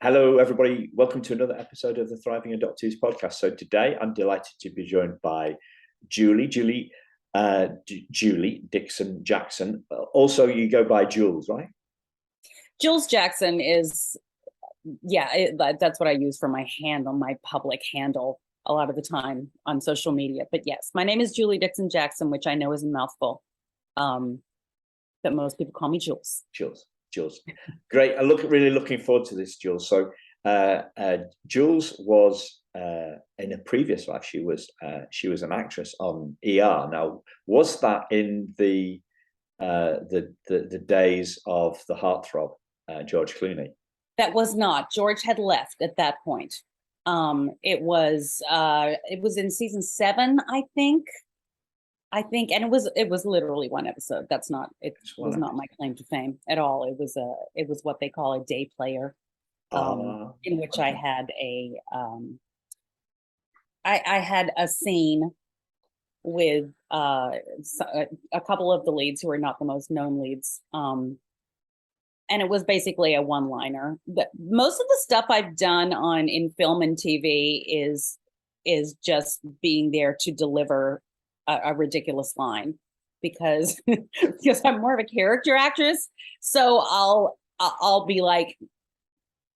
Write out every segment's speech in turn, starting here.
Hello, everybody. Welcome to another episode of the Thriving Adoptees podcast. So today, I'm delighted to be joined by Julie Dixon Jackson. Also, you go by Jools, right? Jools Jackson is, that's what I use for my handle, my public handle a lot of the time on social media. But yes, my name is Julie Dixon Jackson, which I know is a mouthful, but most people call me Jools. Jools. Great. I'm really looking forward to this, Jools. So Jools was in a previous life. She was an actress on ER. Now, was that in the days of the heartthrob George Clooney? That was not. George had left at that point. It was in season 7, I think, and it was literally one episode. It was not my claim to fame at all. It was what they call a day player, in which I had I had a scene with a couple of the leads who are not the most known leads. And it was basically a one-liner. Most of the stuff I've done in film and TV is just being there to deliver a ridiculous line, because I'm more of a character actress. So I'll be like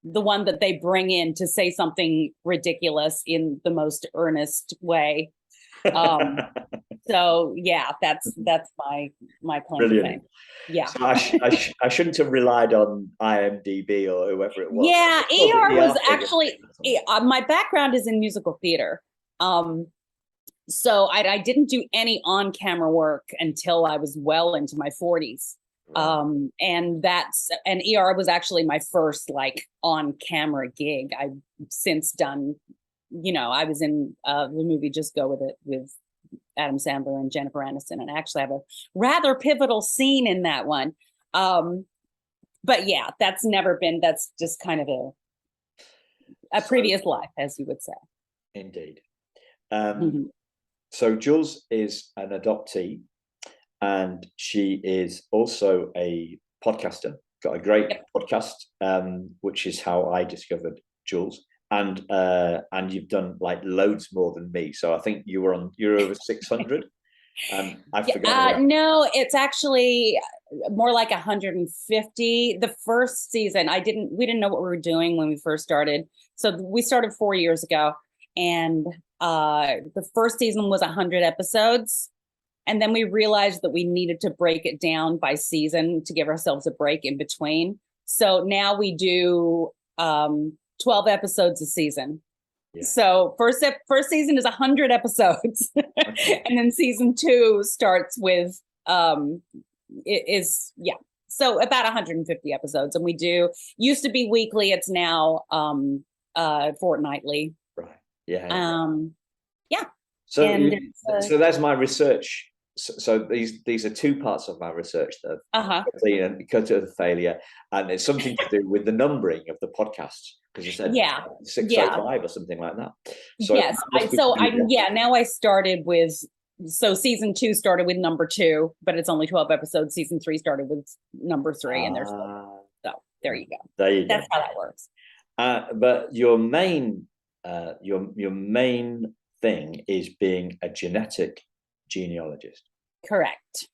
the one that they bring in to say something ridiculous in the most earnest way. So yeah, that's my claim to fame. Yeah. So I shouldn't have relied on IMDb or whoever it was. Yeah, ER was actually my background is in musical theater. So I didn't do any on-camera work until I was well into my 40s. Right. And ER was actually my first like on-camera gig. I've since done, I was in the movie Just Go With It with Adam Sandler and Jennifer Aniston, and I actually have a rather pivotal scene in that one. But yeah, that's just kind of a previous life, as you would say. Indeed. So Jools is an adoptee, and she is also a podcaster. Got a great podcast, which is how I discovered Jools. And you've done like loads more than me. So I think you're over 600. I forgot. No, it's actually more like 150. The first season, we didn't know what we were doing when we first started. So we started 4 years ago, and the first season was 100 episodes. And then we realized that we needed to break it down by season to give ourselves a break in between. So now we do 12 episodes a season. Yeah. So first season is 100 episodes. Okay. And then season 2 starts with so about 150 episodes. And we used to be weekly, it's now fortnightly. Right. Yeah. Yeah. So there's my research. So these are 2 parts of my research that because of the failure, and it's something to do with the numbering of the podcasts, because you said 605 or something like that. So yes, now I started with, so season 2 started with number 2, but it's only 12 episodes. Season 3 started with number 3, and there's so there you go. That's how that works. But your main thing is being a genetic genealogist. Correct.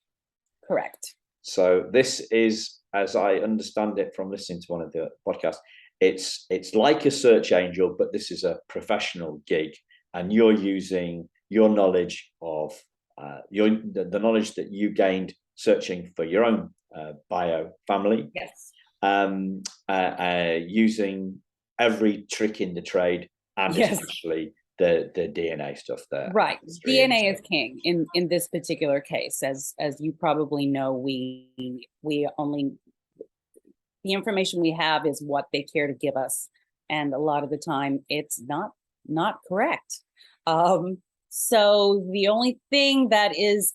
So this is, as I understand it from listening to one of the podcasts, it's like a search angel, but this is a professional gig, and you're using your knowledge of the knowledge that you gained searching for your own bio family. Yes. Using every trick in the trade, and especially the DNA stuff there. Right. DNA is king in this particular case. As you probably know, we only, the information we have is what they care to give us. And a lot of the time it's not correct. So the only thing that is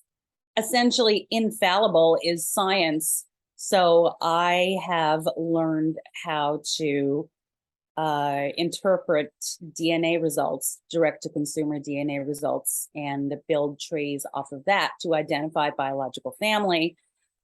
essentially infallible is science. So I have learned how to interpret DNA results, direct-to-consumer DNA results, and build trees off of that to identify biological family.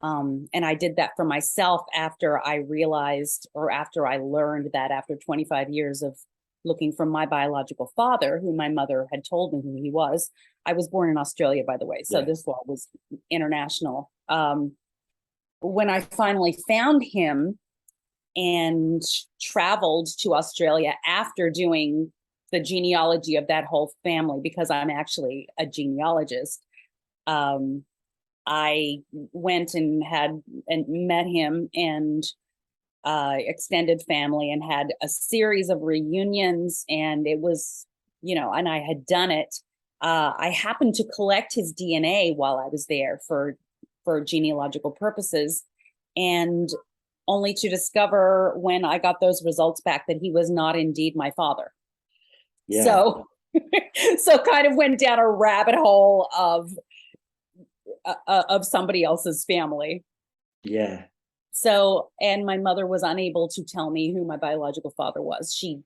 And I did that for myself after I realized, or after I learned that after 25 years of looking for my biological father, who my mother had told me who he was. I was born in Australia, by the way, so this law was international. When I finally found him and traveled to Australia after doing the genealogy of that whole family, because I'm actually a genealogist, I went and met him and extended family, and had a series of reunions, and it was, and I had done it. I happened to collect his DNA while I was there for genealogical purposes, and only to discover when I got those results back that he was not indeed my father. Yeah. So kind of went down a rabbit hole of somebody else's family. Yeah. So, and my mother was unable to tell me who my biological father was. She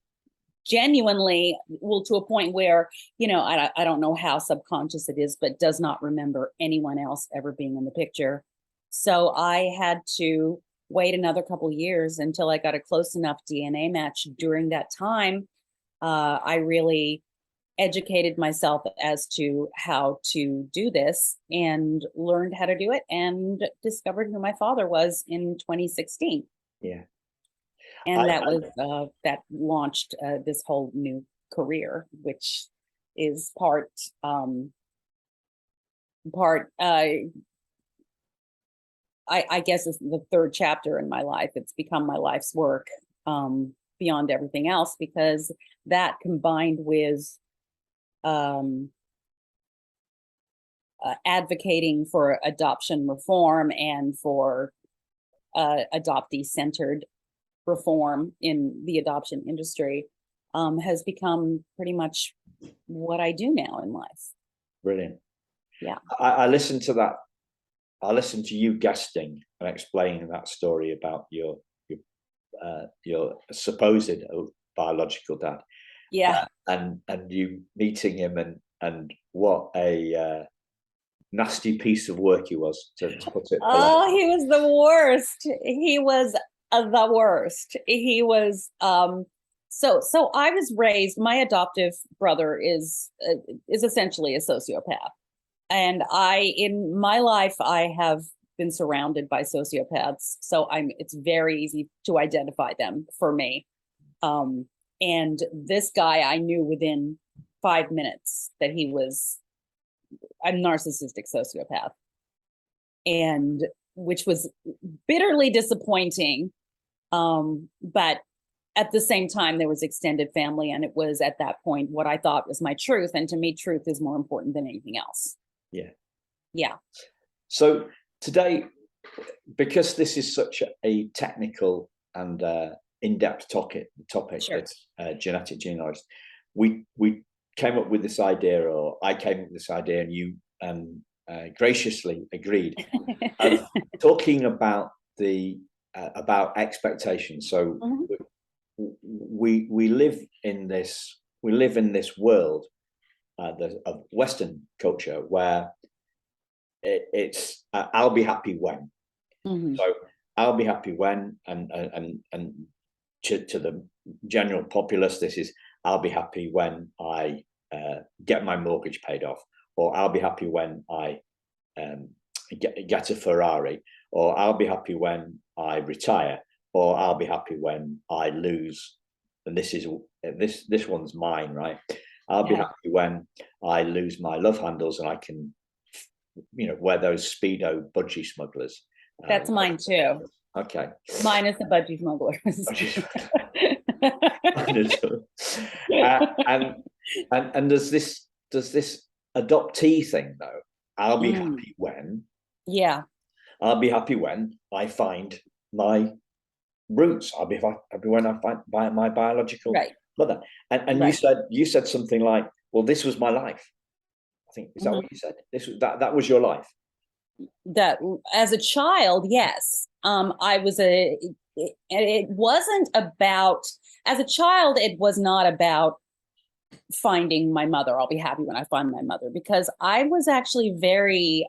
genuinely, well, to a point where, I don't know how subconscious it is, but does not remember anyone else ever being in the picture. So I had to wait another couple years until I got a close enough DNA match. During that time, I really educated myself as to how to do this, and learned how to do it, and discovered who my father was in 2016. Yeah. And that launched this whole new career, which is I guess is the third chapter in my life. It's become my life's work, beyond everything else, because that combined with advocating for adoption reform and for adoptee-centered reform in the adoption industry, has become pretty much what I do now in life. Brilliant. Yeah. I listened to that. I listened to you guesting and explaining that story about your supposed biological dad. Yeah. And you meeting him, and what a nasty piece of work he was, to put it politely. Oh, he was the worst. He was the worst. He was so I was raised, my adoptive brother is essentially a sociopath. And in my life, I have been surrounded by sociopaths. So it's very easy to identify them for me. And this guy, I knew within 5 minutes that he was a narcissistic sociopath, and which was bitterly disappointing. But at the same time, there was extended family, and it was at that point what I thought was my truth. And to me, truth is more important than anything else. Yeah. Yeah. So today, because this is such a technical and in-depth topic, Sure. It's genetic genealogy, we came up with this idea, or I came up with this idea, and you graciously agreed, of talking about about expectations. So we live in this world of Western culture where it's I'll be happy when. So I'll be happy when, and to the general populace, this is I'll be happy when I get my mortgage paid off, or I'll be happy when I get a Ferrari, or I'll be happy when I retire, or I'll be happy when I lose. And this one's mine, right? I'll be happy when I lose my love handles and I can, wear those Speedo budgie smugglers. That's mine too. Okay. Mine is the budgie smugglers. And does this adoptee thing though? I'll be happy when. Yeah. I'll be happy when I find my roots. I'll be happy when I find my biological mother. And right. you said something like, "Well, this was my life." I think, is that what you said? That was your life. That as a child, yes. I was it wasn't about, as a child, it was not about finding my mother. I'll be happy when I find my mother, because I was actually very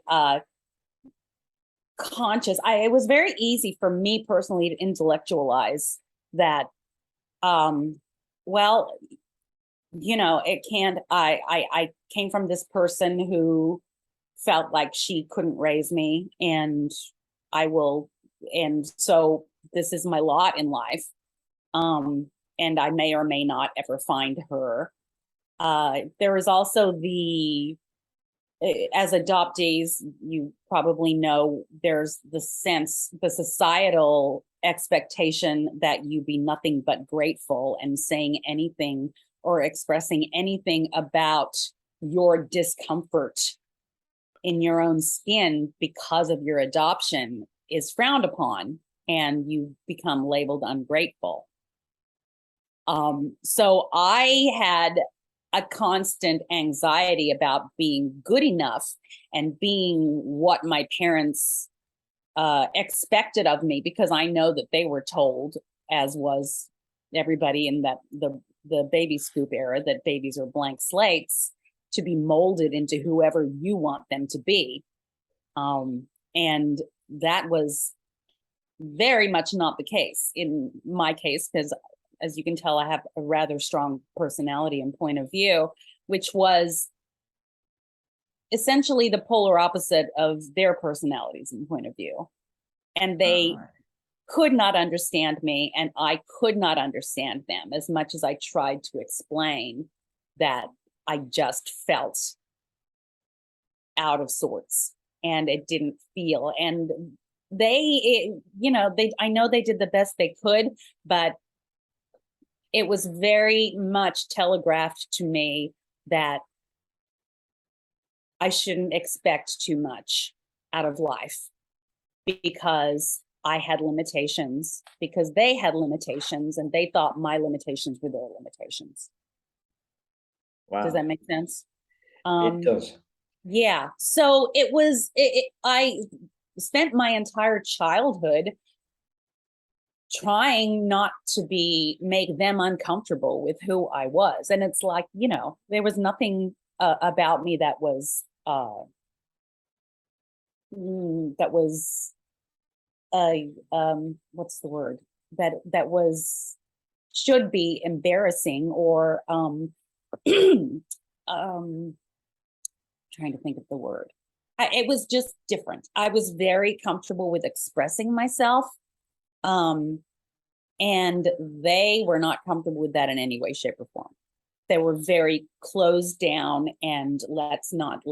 conscious. It was very easy for me personally to intellectualize that, well, it can't, I came from this person who felt like she couldn't raise me, and so this is my lot in life. And I may or may not ever find her. There is also as adoptees, you probably know, there's the societal expectation that you be nothing but grateful and saying anything or expressing anything about your discomfort in your own skin because of your adoption is frowned upon, and you become labeled ungrateful. So I had a constant anxiety about being good enough and being what my parents expected of me, because I know that they were told, as was everybody in the baby scoop era, that babies are blank slates to be molded into whoever you want them to be. And that was very much not the case in my case, because as you can tell, I have a rather strong personality and point of view, which was essentially the polar opposite of their personalities and point of view. And they could not understand me, and I could not understand them, as much as I tried to explain that I just felt out of sorts and it didn't feel. And I know they did the best they could, but it was very much telegraphed to me that I shouldn't expect too much out of life, because I had limitations, because they had limitations, and they thought my limitations were their limitations. Wow. Does that make sense? It does. Yeah. So I spent my entire childhood trying not to make them uncomfortable with who I was. And it's like, there was nothing about me that was what's the word, that was should be embarrassing or trying to think of the word. It was just different. I was very comfortable with expressing myself. And they were not comfortable with that in any way, shape, or form. They were very closed down, and let's not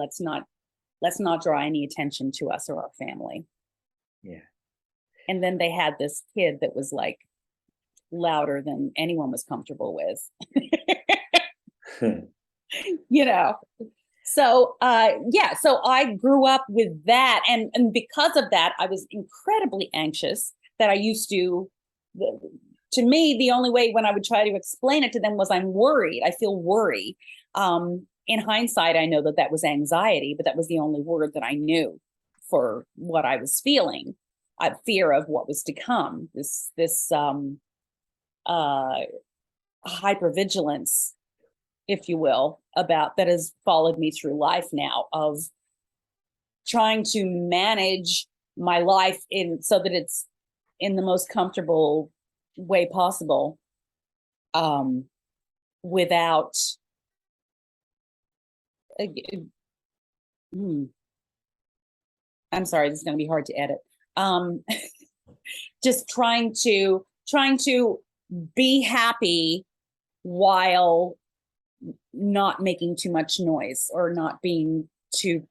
draw any attention to us or our family. Yeah. And then they had this kid that was like louder than anyone was comfortable with. So so I grew up with that, and because of that, I was incredibly anxious. That I used to me, the only way when I would try to explain it to them was, I'm worried. I feel worry. In hindsight, I know that was anxiety, but that was the only word that I knew for what I was feeling. Fear of what was to come. This hypervigilance, if you will, that has followed me through life now, of trying to manage my life so that it's in the most comfortable way possible, without I'm sorry, this is going to be hard to edit. Just trying to be happy while not making too much noise, or not being too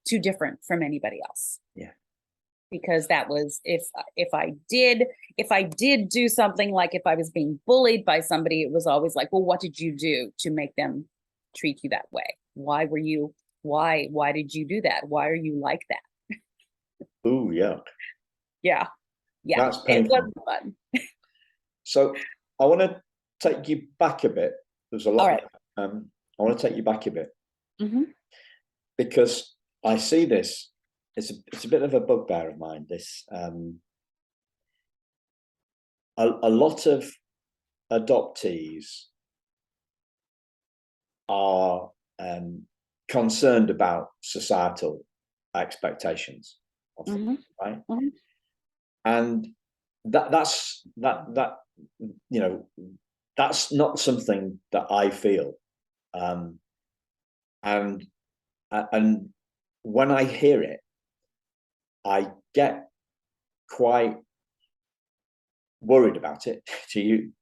different from anybody else. Yeah. Because that was, if I did do something, like if I was being bullied by somebody, it was always like, well, what did you do to make them treat you that way? Why did you do that? Why are you like that? Ooh, yuck. Yeah. That's painful. It wasn't fun. So I want to take you back a bit. There's a lot. All right. I want to take you back a bit, because I see this. It's a bit of a bugbear of mine. This a lot of adoptees are concerned about societal expectations of things, Mm-hmm. right? Mm-hmm. And that's not something that I feel. And when I hear it, I get quite worried about it. And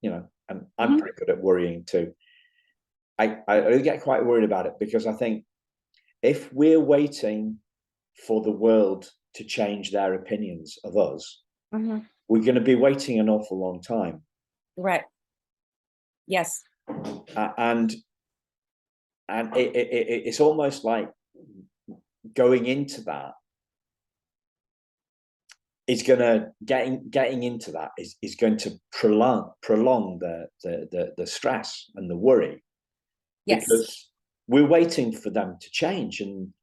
I'm pretty good at worrying too. I get quite worried about it because I think if we're waiting for the world to change their opinions of us, we're going to be waiting an awful long time. Right. Yes. And it's almost like going into that is going to getting into that is going to prolong the stress and the worry. Yes. Because we're waiting for them to change, and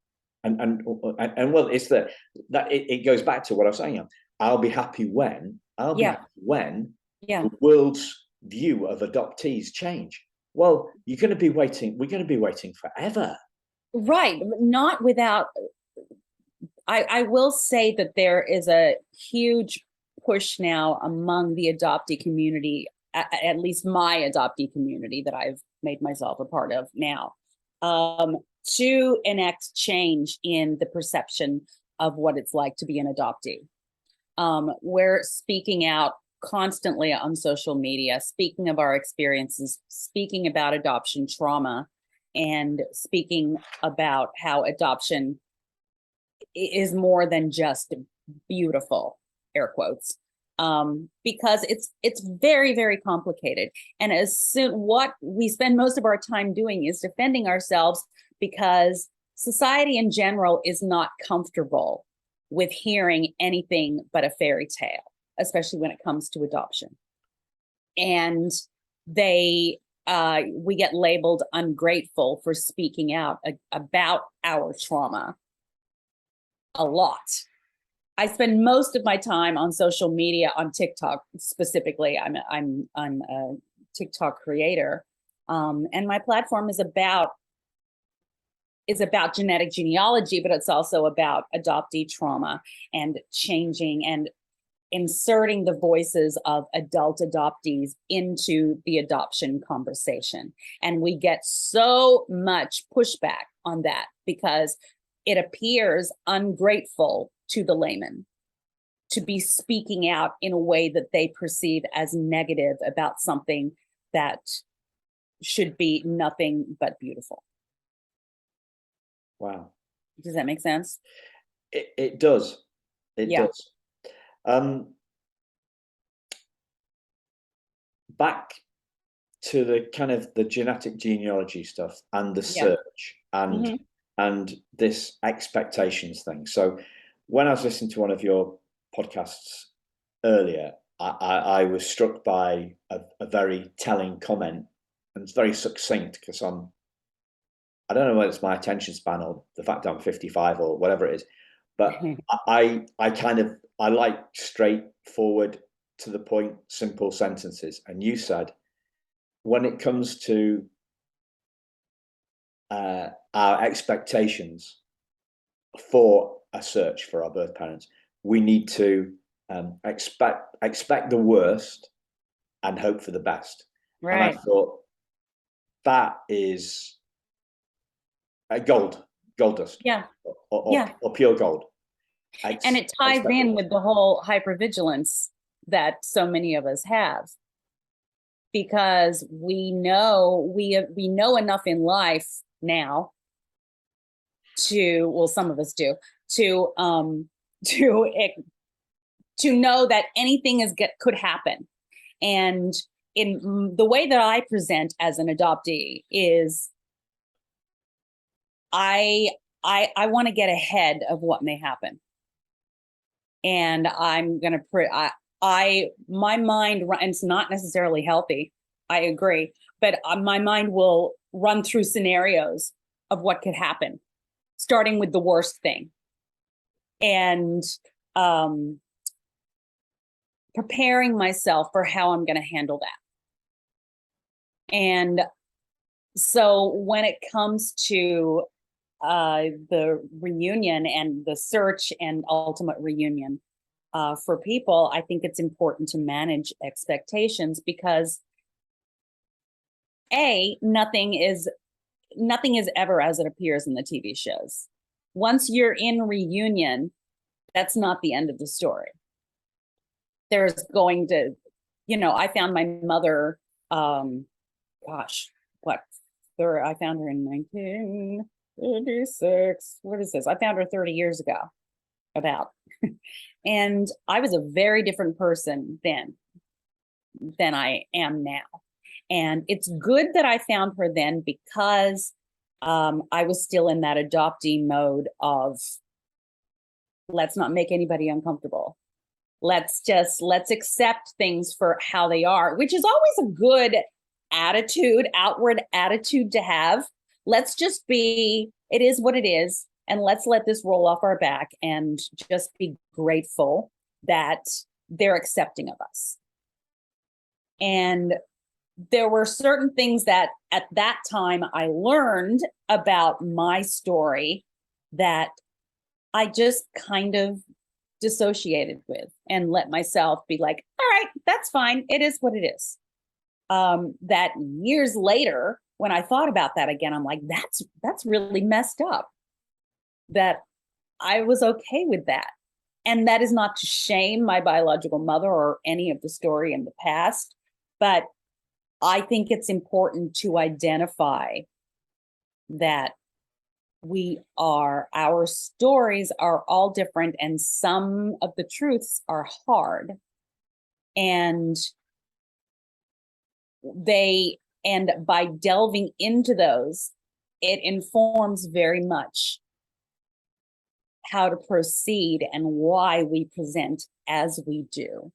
well, it's that it goes back to what I was saying. I'll be happy when the world's view of adoptees change. Well, we're going to be waiting forever. Right. Not without, I will say that there is a huge push now among the adoptee community, at least my adoptee community that I've made myself a part of now, to enact change in the perception of what it's like to be an adoptee. We're speaking out constantly on social media, speaking of our experiences, speaking about adoption trauma, and speaking about how adoption is more than just beautiful, air quotes, because it's very, very complicated. And what we spend most of our time doing is defending ourselves, because society in general is not comfortable with hearing anything but a fairy tale, especially when it comes to adoption. And we get labeled ungrateful for speaking out about our trauma a lot. I spend most of my time on social media, on TikTok specifically. I'm a TikTok creator, and my platform is about genetic genealogy, but it's also about adoptee trauma and changing and inserting the voices of adult adoptees into the adoption conversation. And we get so much pushback on that because it appears ungrateful to the layman to be speaking out in a way that they perceive as negative about something that should be nothing but beautiful. Wow. Does that make sense? It does. It does. Back to the kind of the genetic genealogy stuff and the search and this expectations thing. So when I was listening to one of your podcasts earlier, I was struck by a very telling comment, and it's very succinct because I don't know whether it's my attention span or the fact that I'm 55 or whatever it is, but I like straightforward, to the point, simple sentences. And you said, when it comes to our expectations for a search for our birth parents, we need to expect the worst and hope for the best. Right. And I thought that is gold dust. Yeah. Or pure gold. And it ties in with the whole hypervigilance that so many of us have, because we know enough in life now some of us do, to know that anything could happen. And in the way that I present as an adoptee is I want to get ahead of what may happen. And I'm going to my mind, and it's not necessarily healthy, I agree, but my mind will run through scenarios of what could happen, starting with the worst thing, and preparing myself for how I'm going to handle that. And so when it comes to the reunion and the search and ultimate reunion for people, I think it's important to manage expectations because nothing is ever as it appears in the TV shows. Once you're in reunion, that's not the end of the story. There's going to, I found my mother, I found her in 1936. What is this? I found her 30 years ago, about. And I was a very different person then than I am now. And it's good that I found her then because I was still in that adoptee mode of let's not make anybody uncomfortable. Let's accept things for how they are, which is always a good attitude, outward attitude to have. Let's just be, it is what it is. And let's let this roll off our back and just be grateful that they're accepting of us. And there were certain things that at that time I learned about my story that I just kind of dissociated with and let myself be like, all right, that's fine. It is what it is. That years later, when I thought about that again, I'm like, that's really messed up. That I was okay with that. And that is not to shame my biological mother or any of the story in the past, but I think it's important to identify that our stories are all different and some of the truths are hard. And by delving into those, it informs very much how to proceed and why we present as we do.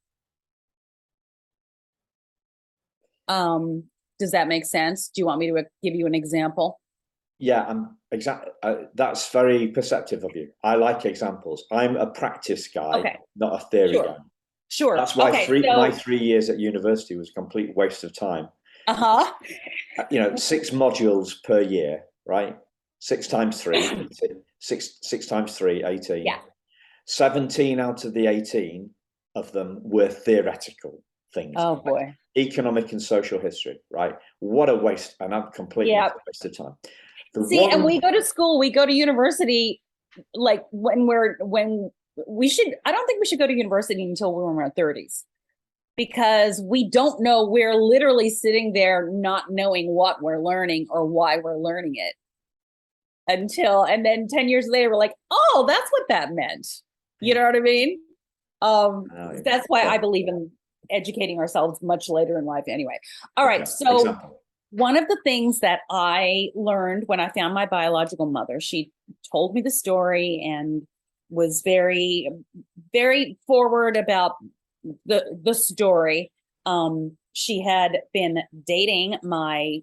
Does that make sense? Do you want me to give you an example? Yeah, that's very perceptive of you. I like examples. I'm a practice guy, not a theory guy. Sure. That's why my 3 years at university was a complete waste of time. 6 modules per year, right? 6 times 3, 6 times 3, 18. Yeah. 17 out of the 18 of them were theoretical things. Oh boy. Economic and social history, right? What a waste, and I'm completely a waste of time. And we go to school, we go to university, like I don't think we should go to university until we're in our 30s, because we don't know, we're literally sitting there not knowing what we're learning or why we're learning it and then 10 years later, we're like, oh, that's what that meant. You know what I mean? That's why I believe in educating ourselves much later in life anyway. All right. So example. One of the things that I learned when I found my biological mother, she told me the story and was very, very forward about the story. She had been dating my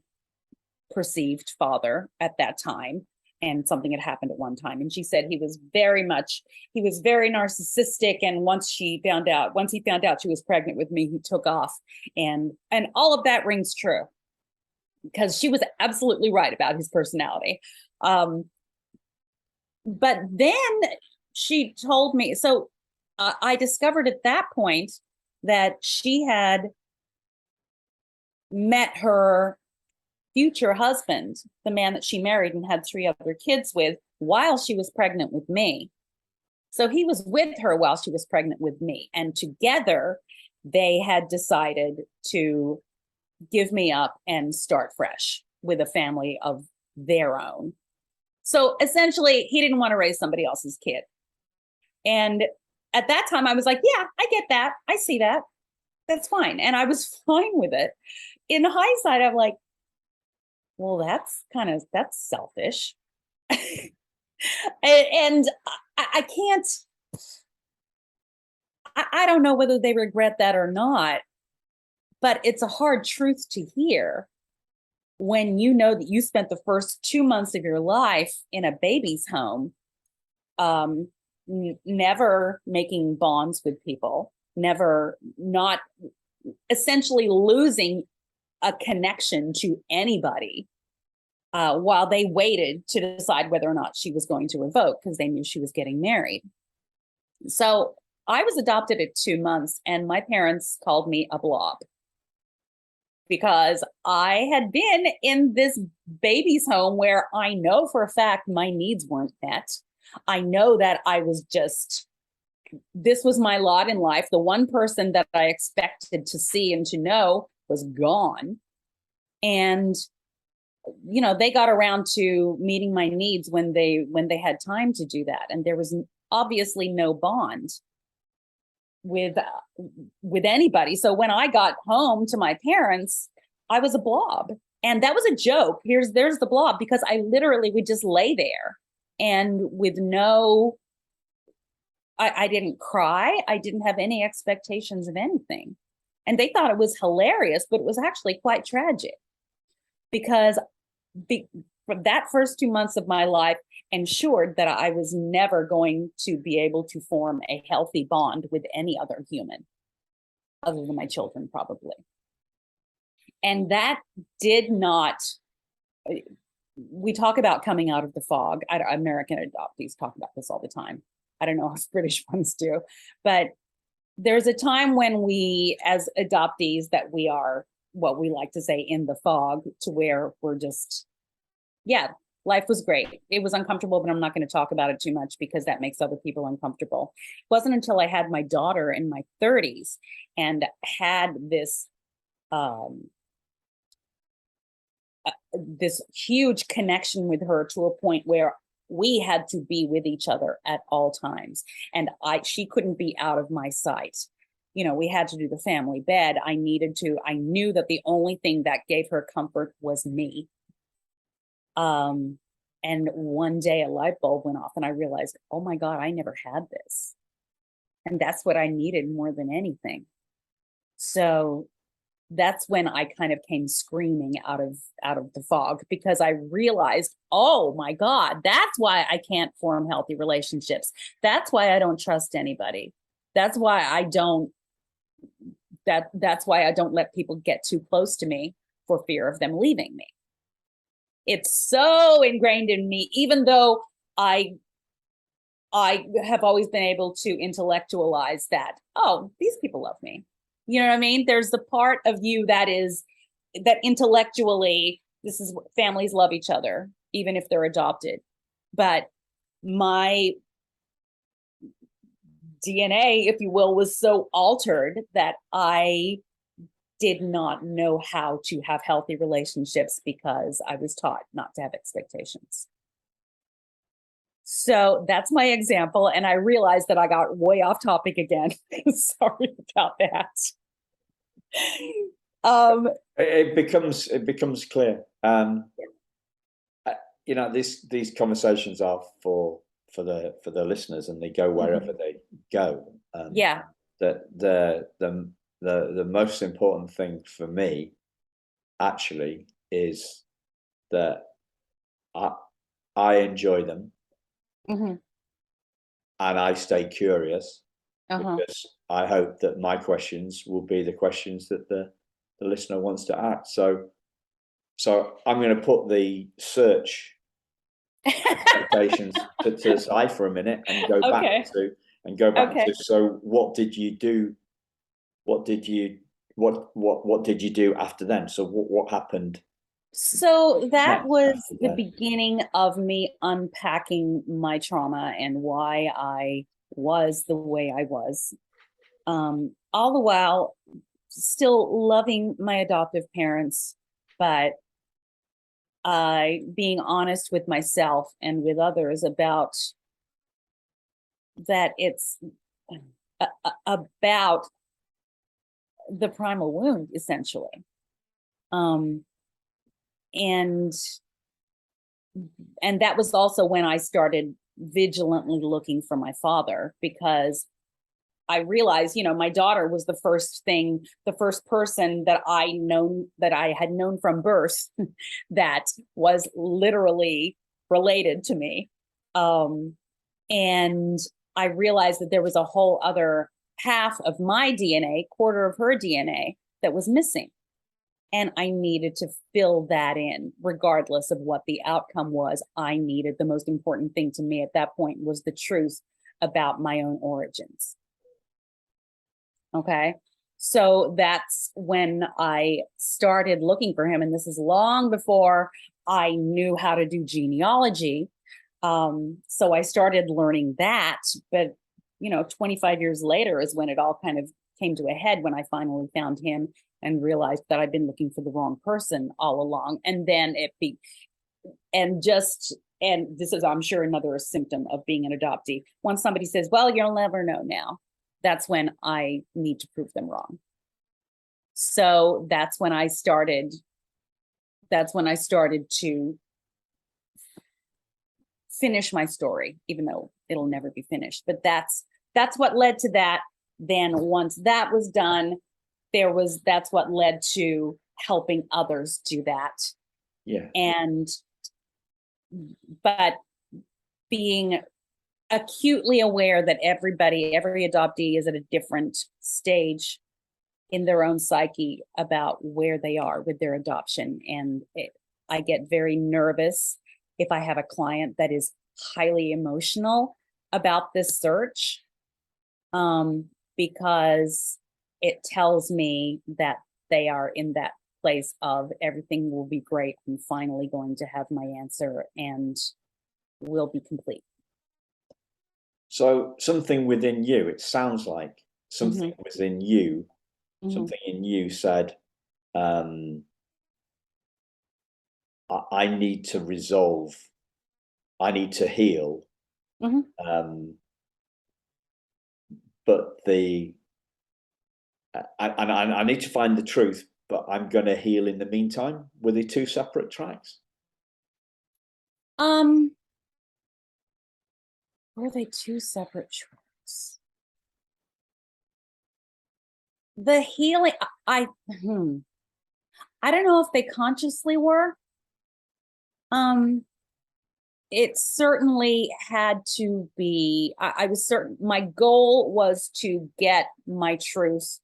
perceived father at that time, and something had happened at one time. And she said he was very narcissistic. And once he found out she was pregnant with me, he took off. And all of that rings true, because she was absolutely right about his personality. But then she told me, so I discovered at that point that she had met her future husband, the man that she married and had 3 other kids with, while she was pregnant with me. So he was with her while she was pregnant with me. And together they had decided to give me up and start fresh with a family of their own. So essentially, he didn't want to raise somebody else's kid. And at that time, I was like, yeah, I get that. I see that. That's fine. And I was fine with it. In hindsight, I'm like, well, that's selfish. and I can't, I don't know whether they regret that or not, but it's a hard truth to hear when you know that you spent the first 2 months of your life in a baby's home, never making bonds with people, not essentially losing a connection to anybody while they waited to decide whether or not she was going to revoke, because they knew she was getting married. So I was adopted at 2 months, and my parents called me a blob because I had been in this baby's home where I know for a fact my needs weren't met. I know that I was just, this was my lot in life. The one person that I expected to see and to know was gone. And, you know, they got around to meeting my needs when they had time to do that. And there was obviously no bond with anybody. So when I got home to my parents, I was a blob. And that was a joke. There's the blob, because I literally would just lay there and with no, I didn't cry. I didn't have any expectations of anything. And they thought it was hilarious, but it was actually quite tragic, because for that first 2 months of my life ensured that I was never going to be able to form a healthy bond with any other human other than my children, probably. And that did not, we talk about coming out of the fog. American adoptees talk about this all the time. I don't know if British ones do, but there's a time when we, as adoptees, that we are what we like to say in the fog, to where we're just, yeah, life was great. It was uncomfortable, but I'm not going to talk about it too much because that makes other people uncomfortable. It wasn't until I had my daughter in my 30s and had this this huge connection with her, to a point where we had to be with each other at all times, and she couldn't be out of my sight. You know, we had to do the family bed. I knew that the only thing that gave her comfort was me. And one day a light bulb went off and I realized, oh my God, I never had this. And that's what I needed more than anything. So that's when I kind of came screaming out of the fog, because I realized, oh my God, that's why I can't form healthy relationships. That's why I don't trust anybody. That's why I don't let people get too close to me, for fear of them leaving me. It's so ingrained in me, even though I have always been able to intellectualize that, oh, these people love me. You know what I mean? There's the part of you that intellectually, this is what families love each other, even if they're adopted. But my DNA, if you will, was so altered that I did not know how to have healthy relationships, because I was taught not to have expectations. So that's my example. And I realized that I got way off topic again. Sorry about that. It becomes clear. You know, these conversations are for the listeners, and they go wherever they go. Yeah. The most important thing for me actually is that I enjoy them, Mm-hmm. and I stay curious, Uh-huh. because I hope that my questions will be the questions that the listener wants to ask. So I'm going to put the search expectations to the side for a minute and go Okay. back Okay. to, so what did you do? What did you do after then? So what happened? So that was after the that? beginning of me unpacking my trauma and why I was the way I was. All the while still loving my adoptive parents, but being honest with myself and with others about that it's about the primal wound, essentially. And that was also when I started vigilantly looking for my father, because I realized, you know, my daughter was the first person that I had known from birth that was literally related to me. And I realized that there was a whole other half of my DNA, quarter of her DNA, that was missing. And I needed to fill that in, regardless of what the outcome was. I needed, the most important thing to me at that point was the truth about my own origins. Okay. So that's when I started looking for him. And this is long before I knew how to do genealogy. So I started learning that. But, 25 years later is when it all kind of came to a head, when I finally found him and realized that I'd been looking for the wrong person all along. And then and this is, I'm sure, another symptom of being an adoptee. Once somebody says, well, you'll never know now, that's when I need to prove them wrong. So that's when I started to finish my story, even though it'll never be finished. But that's what led to that. Then once that was done, that's what led to helping others do that. Yeah. But being acutely aware that every adoptee is at a different stage in their own psyche about where they are with their adoption. And I get very nervous if I have a client that is highly emotional about this search, because it tells me that they are in that place of everything will be great. I'm finally going to have my answer and will be complete. So something within you, it sounds like something within you, something in you said, I need to resolve, I need to heal. But I need to find the truth, but I'm going to heal in the meantime. Were they two separate tracks? Were they two separate tracks? The healing, I don't know if they consciously were. It certainly had to be, I was certain, my goal was to get my truth,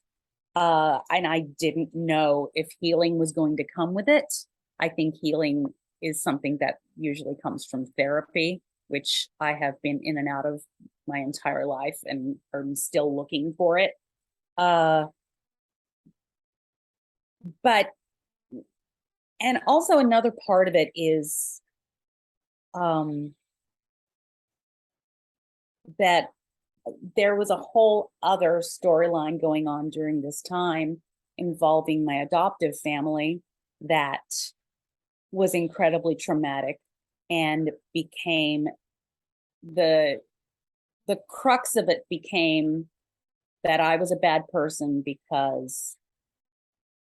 and I didn't know if healing was going to come with it. I think healing is something that usually comes from therapy, which I have been in and out of my entire life and I'm still looking for it. But, and also another part of it is that there was a whole other storyline going on during this time involving my adoptive family that was incredibly traumatic and became the crux of it became that I was a bad person because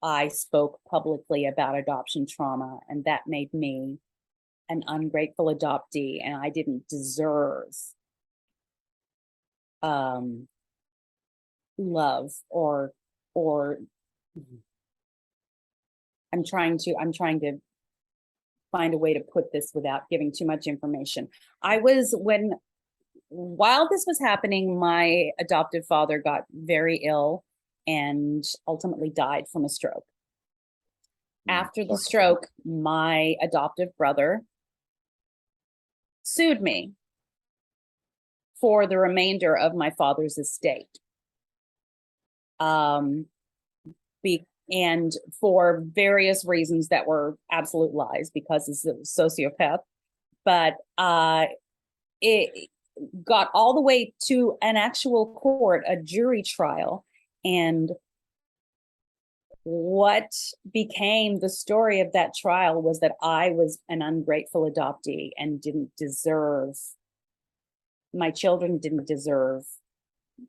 I spoke publicly about adoption trauma, and that made me an ungrateful adoptee, and I didn't deserve love or I'm trying to find a way to put this without giving too much information. While this was happening, my adoptive father got very ill and ultimately died from a stroke. After the stroke, my adoptive brother sued me for the remainder of my father's estate. And for various reasons that were absolute lies, because he's a sociopath. But it got all the way to an actual court, a jury trial. And what became the story of that trial was that I was an ungrateful adoptee and my children didn't deserve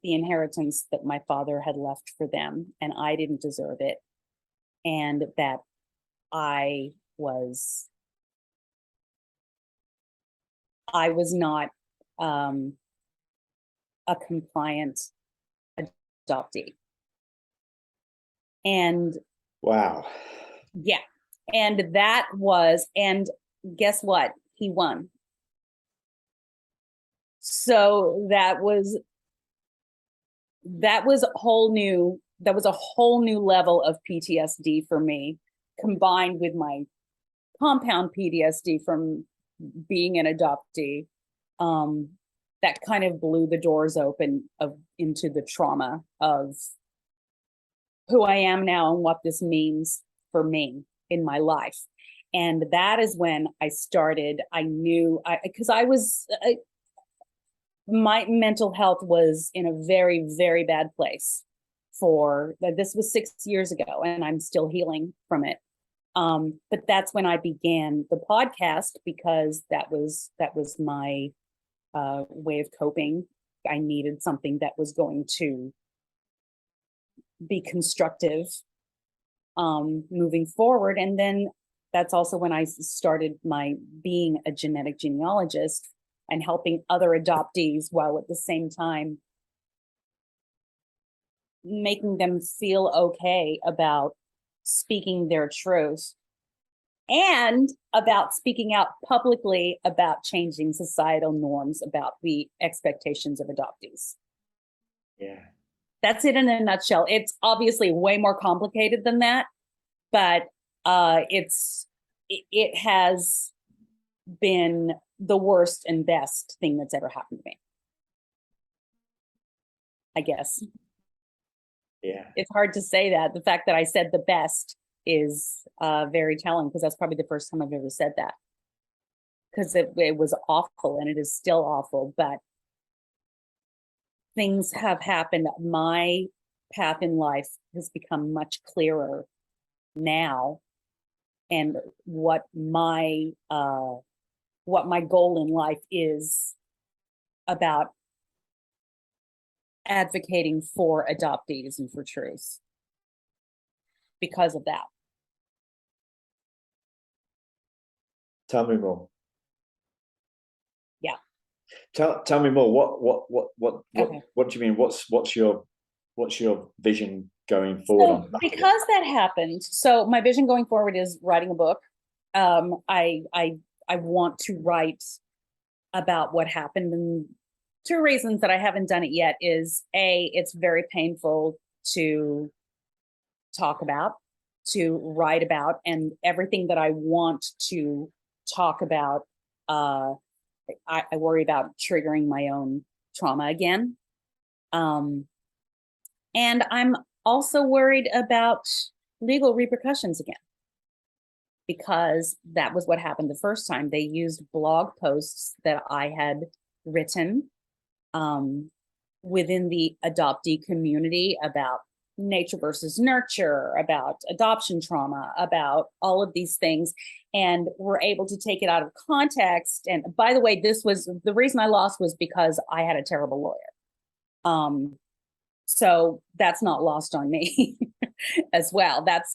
the inheritance that my father had left for them, and I didn't deserve it, and that I was not a compliant adoptee. And wow. Yeah. And guess what? He won. So that was a whole new level of PTSD for me, combined with my compound PTSD from being an adoptee, that kind of blew the doors open into the trauma of who I am now and what this means for me in my life. And that is when I started, I knew, because my mental health was in a very, very bad place this was 6 years ago, and I'm still healing from it. But that's when I began the podcast, because that was my way of coping. I needed something that was going to be constructive moving forward. And then that's also when I started my being a genetic genealogist and helping other adoptees, while at the same time making them feel okay about speaking their truth and about speaking out publicly about changing societal norms about the expectations of adoptees. Yeah. That's it in a nutshell. It's obviously way more complicated than that, but it has been the worst and best thing that's ever happened to me, I guess. Yeah. It's hard to say that. The fact that I said the best is very telling, because that's probably the first time I've ever said that, because it was awful, and it is still awful, but things have happened. My path in life has become much clearer now, and what my goal in life is about advocating for adoptees and for truth because of that. Tell me more. Yeah. Tell me more. Okay. What do you mean? What's your vision going forward? So because that happened, so my vision going forward is writing a book. I want to write about what happened, and 2 reasons that I haven't done it yet is it's very painful to talk about, to write about, and everything that I want to talk about, I worry about triggering my own trauma again. And I'm also worried about legal repercussions again, because that was what happened the first time. They used blog posts that I had written within the adoptee community about nature versus nurture, about adoption trauma, about all of these things, and were able to take it out of context. And by the way, this was the reason I lost, was because I had a terrible lawyer. So that's not lost on me as well. That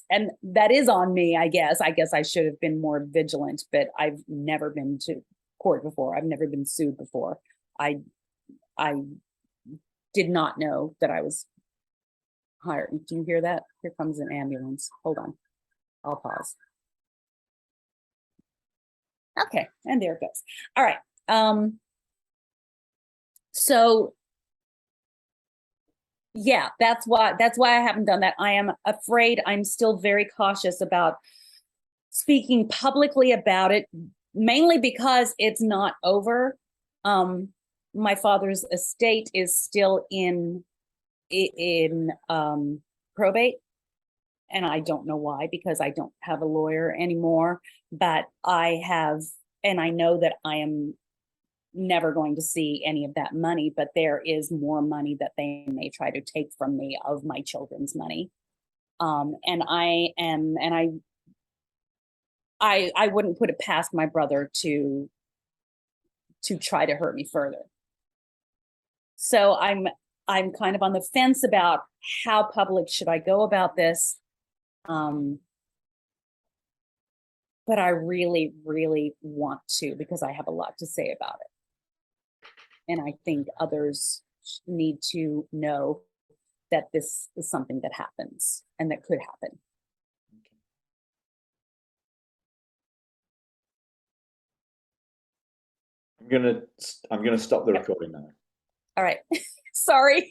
is on me, I guess. I guess I should have been more vigilant, but I've never been to court before. I've never been sued before. I did not know that I was hired. Do you hear that? Here comes an ambulance. Hold on. I'll pause. Okay, and there it goes. All right. So yeah, that's why I haven't done that. I am afraid. I'm still very cautious about speaking publicly about it, mainly because it's not over. My father's estate is still in probate, and I don't know why, because I don't have a lawyer anymore, but I have, and I know that I am never going to see any of that money, but there is more money that they may try to take from me of my children's money. And I wouldn't put it past my brother to try to hurt me further. So I'm kind of on the fence about how public should I go about this. But I really, really want to, because I have a lot to say about it. And I think others need to know that this is something that happens and that could happen. I'm gonna stop the recording now. All right. Sorry.